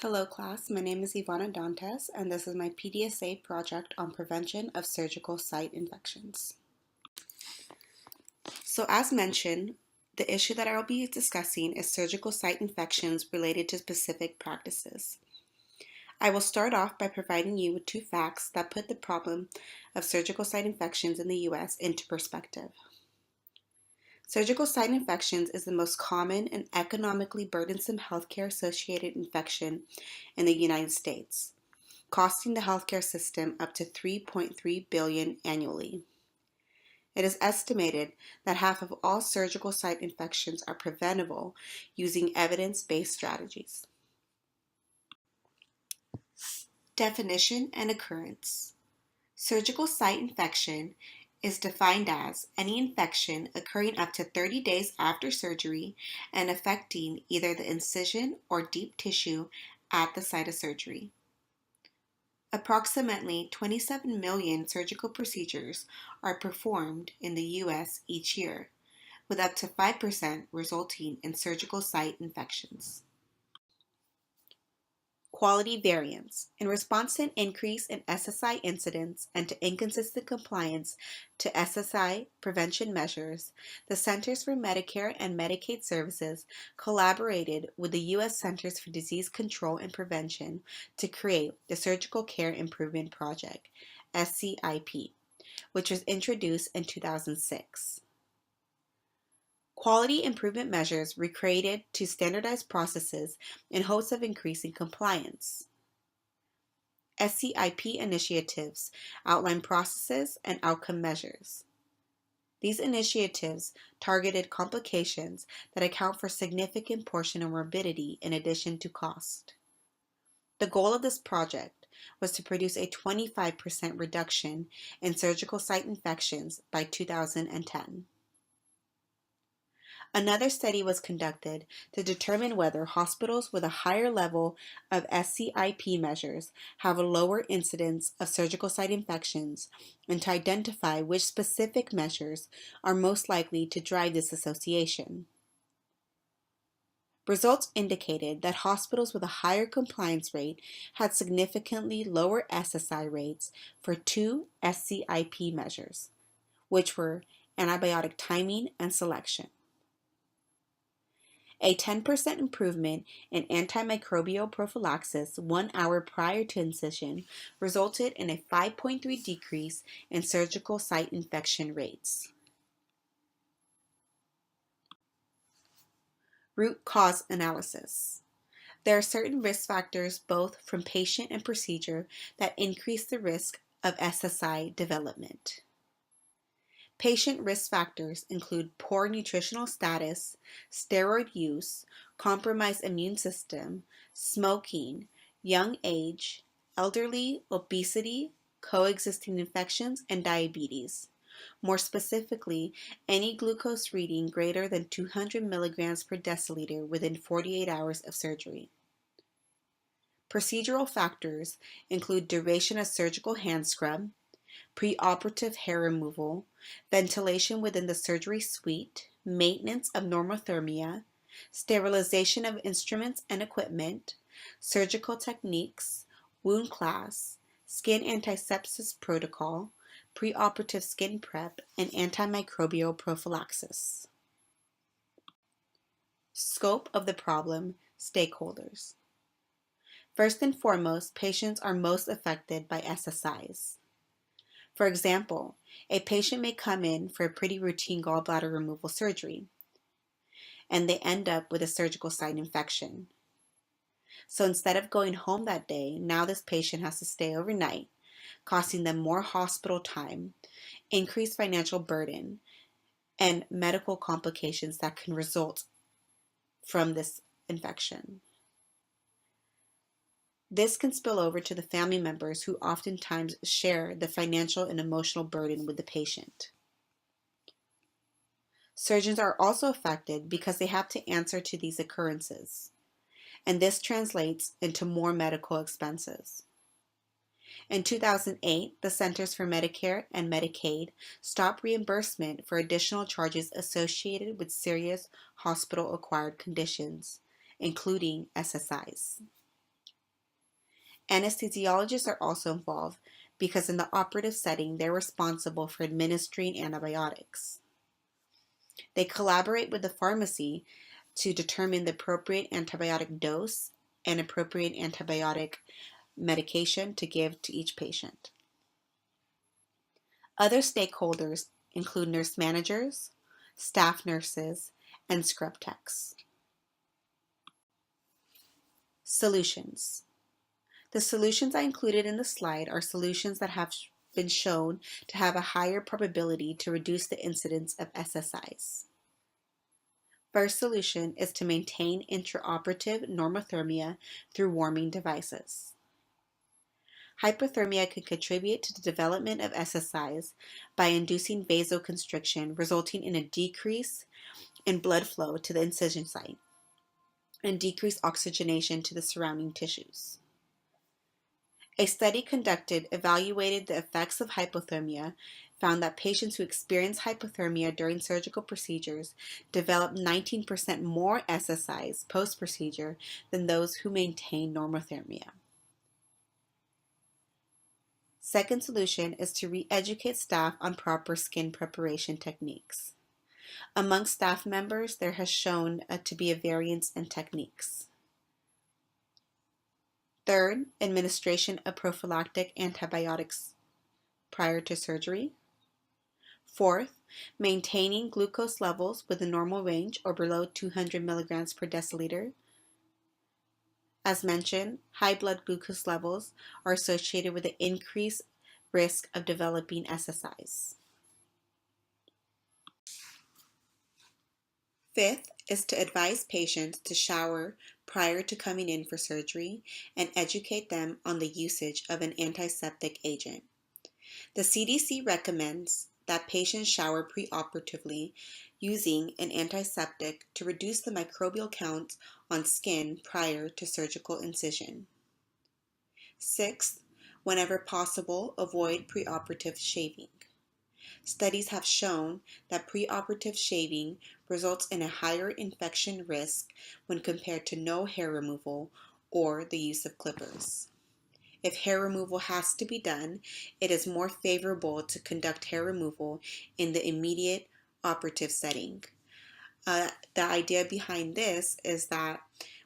Hello class, my name is Ivana Dantes and this is my PDSA project on prevention of surgical site infections. So as mentioned, the issue that I will be discussing is surgical site infections related to specific practices. I will start off by providing you with two facts that put the problem of surgical site infections in the U.S. into perspective. Surgical site infections is the most common and economically burdensome healthcare-associated infection in the United States, costing the healthcare system up to $3.3 billion annually. It is estimated that half of all surgical site infections are preventable using evidence-based strategies. Definition and occurrence. Surgical site infection is defined as any infection occurring up to 30 days after surgery and affecting either the incision or deep tissue at the site of surgery. Approximately 27 million surgical procedures are performed in the U.S. each year, with up to 5% resulting in surgical site infections. Quality variance. In response to an increase in SSI incidence and to inconsistent compliance to SSI prevention measures, the Centers for Medicare and Medicaid Services collaborated with the U.S. Centers for Disease Control and Prevention to create the Surgical Care Improvement Project, SCIP, which was introduced in 2006. Quality improvement measures were created to standardize processes in hopes of increasing compliance. SCIP initiatives outline processes and outcome measures. These initiatives targeted complications that account for a significant portion of morbidity in addition to cost. The goal of this project was to produce a 25% reduction in surgical site infections by 2010. Another study was conducted to determine whether hospitals with a higher level of SCIP measures have a lower incidence of surgical site infections and to identify which specific measures are most likely to drive this association. Results indicated that hospitals with a higher compliance rate had significantly lower SSI rates for two SCIP measures, which were antibiotic timing and selection. A 10% improvement in antimicrobial prophylaxis 1 hour prior to incision resulted in a 5.3 decrease in surgical site infection rates. Root cause analysis. There are certain risk factors, both from patient and procedure, that increase the risk of SSI development. Patient risk factors include poor nutritional status, steroid use, compromised immune system, smoking, young age, elderly, obesity, coexisting infections, and diabetes. More specifically, any glucose reading greater than 200 milligrams per deciliter within 48 hours of surgery. Procedural factors include duration of surgical hand scrub, preoperative hair removal, ventilation within the surgery suite, maintenance of normothermia, sterilization of instruments and equipment, surgical techniques, wound class, skin antisepsis protocol, preoperative skin prep, and antimicrobial prophylaxis. Scope of the problem, stakeholders. First and foremost, patients are most affected by SSIs. For example, a patient may come in for a pretty routine gallbladder removal surgery, and they end up with a surgical site infection. So instead of going home that day, now this patient has to stay overnight, costing them more hospital time, increased financial burden, and medical complications that can result from this infection. This can spill over to the family members who oftentimes share the financial and emotional burden with the patient. Surgeons are also affected because they have to answer to these occurrences, and this translates into more medical expenses. In 2008, the Centers for Medicare and Medicaid stopped reimbursement for additional charges associated with serious hospital-acquired conditions, including SSIs. Anesthesiologists are also involved because in the operative setting, they're responsible for administering antibiotics. They collaborate with the pharmacy to determine the appropriate antibiotic dose and appropriate antibiotic medication to give to each patient. Other stakeholders include nurse managers, staff nurses, and scrub techs. Solutions. The solutions I included in the slide are solutions that have been shown to have a higher probability to reduce the incidence of SSIs. First solution is to maintain intraoperative normothermia through warming devices. Hypothermia can contribute to the development of SSIs by inducing vasoconstriction, resulting in a decrease in blood flow to the incision site and decreased oxygenation to the surrounding tissues. A study conducted evaluated the effects of hypothermia found that patients who experience hypothermia during surgical procedures developed 19% more SSIs post-procedure than those who maintain normothermia. Second solution is to re-educate staff on proper skin preparation techniques. Among staff members, there has shown to be a variance in techniques. Third, administration of prophylactic antibiotics prior to surgery. Fourth, maintaining glucose levels within normal range or below 200 milligrams per deciliter. As mentioned, high blood glucose levels are associated with an increased risk of developing SSIs. Fifth is to advise patients to shower prior to coming in for surgery and educate them on the usage of an antiseptic agent. The CDC recommends that patients shower preoperatively using an antiseptic to reduce the microbial count on skin prior to surgical incision. Sixth, whenever possible, avoid preoperative shaving. Studies have shown that preoperative shaving results in a higher infection risk when compared to no hair removal or the use of clippers. If hair removal has to be done, it is more favorable to conduct hair removal in the immediate operative setting. The idea behind this is that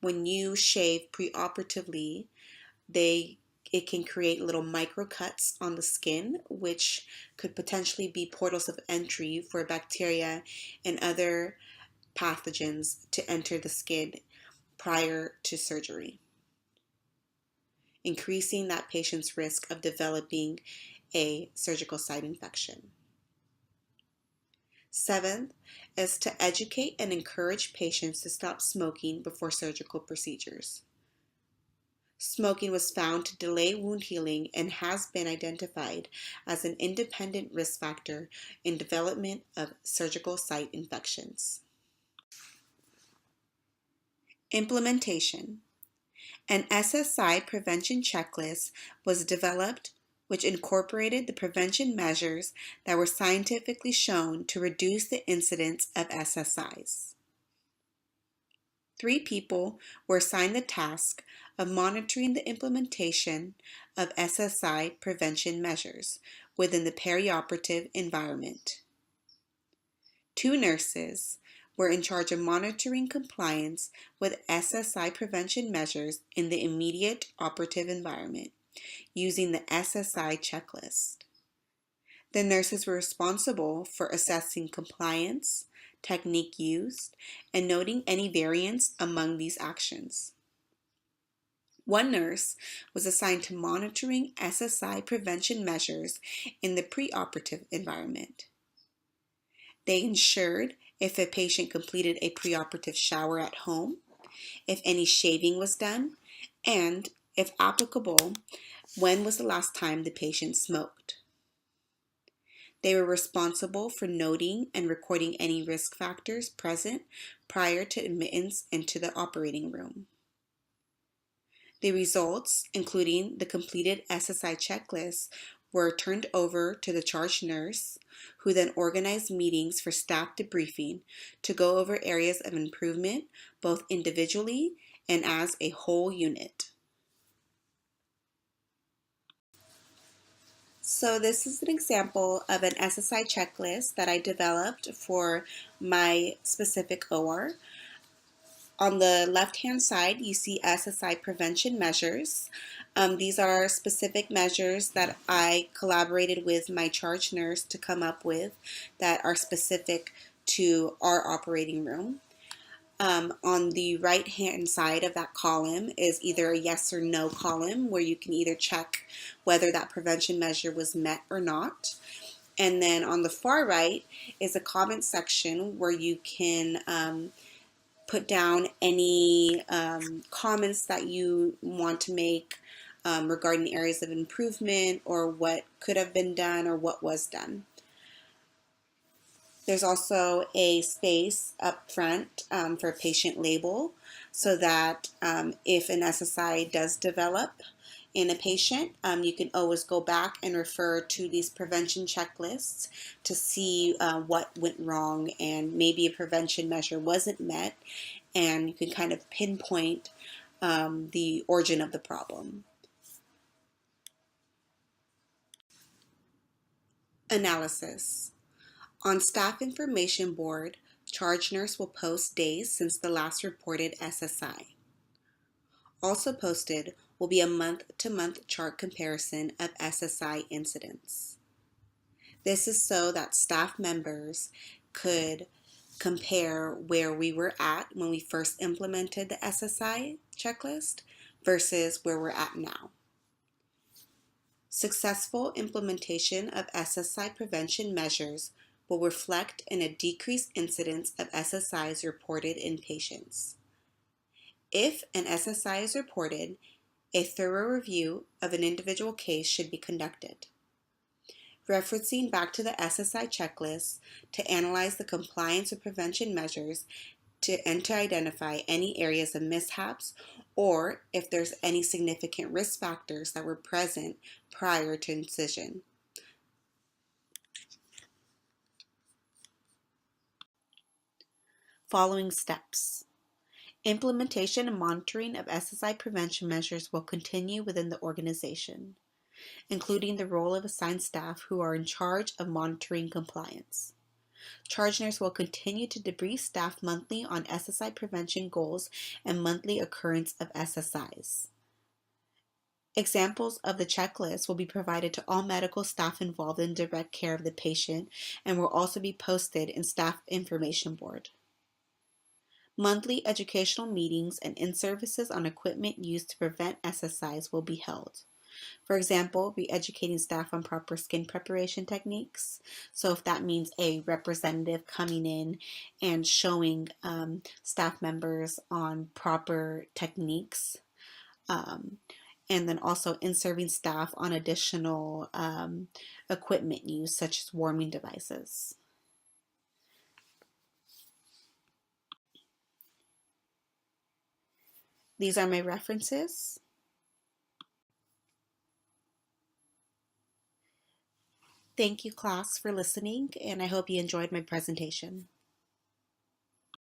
when you shave preoperatively, it can create little micro cuts on the skin, which could potentially be portals of entry for bacteria and other pathogens to enter the skin prior to surgery, increasing that patient's risk of developing a surgical site infection. Seventh is to educate and encourage patients to stop smoking before surgical procedures. Smoking was found to delay wound healing and has been identified as an independent risk factor in development of surgical site infections. Implementation. An SSI prevention checklist was developed which incorporated the prevention measures that were scientifically shown to reduce the incidence of SSIs. 3 people were assigned the task of monitoring the implementation of SSI prevention measures within the perioperative environment. 2 nurses were in charge of monitoring compliance with SSI prevention measures in the immediate operative environment using the SSI checklist. The nurses were responsible for assessing compliance, technique used, and noting any variance among these actions. 1 nurse was assigned to monitoring SSI prevention measures in the preoperative environment. They ensured if a patient completed a preoperative shower at home, if any shaving was done, and, if applicable, when was the last time the patient smoked. They were responsible for noting and recording any risk factors present prior to admittance into the operating room. The results, including the completed SSI checklist, were turned over to the charge nurse, who then organized meetings for staff debriefing to go over areas of improvement, both individually and as a whole unit. So this is an example of an SSI checklist that I developed for my specific OR. On the left-hand side, you see SSI prevention measures. These are specific measures that I collaborated with my charge nurse to come up with that are specific to our operating room. On the right-hand side of that column is either a yes or no column where you can either check whether that prevention measure was met or not. And then on the far right is a comment section where you can put down any comments that you want to make regarding areas of improvement or what could have been done or what was done. There's also a space up front for a patient label so that if an SSI does develop in a patient, you can always go back and refer to these prevention checklists to see what went wrong and maybe a prevention measure wasn't met, and you can kind of pinpoint the origin of the problem. Analysis. On staff information board, charge nurse will post days since the last reported SSI. Also posted will be a month-to-month chart comparison of SSI incidents. This is so that staff members could compare where we were at when we first implemented the SSI checklist versus where we're at now. Successful implementation of SSI prevention measures will reflect in a decreased incidence of SSIs reported in patients. If an SSI is reported, a thorough review of an individual case should be conducted. Referencing back to the SSI checklist to analyze the compliance with prevention measures and to identify any areas of mishaps or if there's any significant risk factors that were present prior to incision. Following steps. Implementation and monitoring of SSI prevention measures will continue within the organization, including the role of assigned staff who are in charge of monitoring compliance. Charge nurse will continue to debrief staff monthly on SSI prevention goals and monthly occurrence of SSIs. Examples of the checklist will be provided to all medical staff involved in direct care of the patient and will also be posted in staff information board. Monthly educational meetings and in-services on equipment used to prevent SSIs will be held. For example, re-educating staff on proper skin preparation techniques. So if that means a representative coming in and showing staff members on proper techniques, and then also in-serving staff on additional equipment use, such as warming devices. These are my references. Thank you, class, for listening, and I hope you enjoyed my presentation.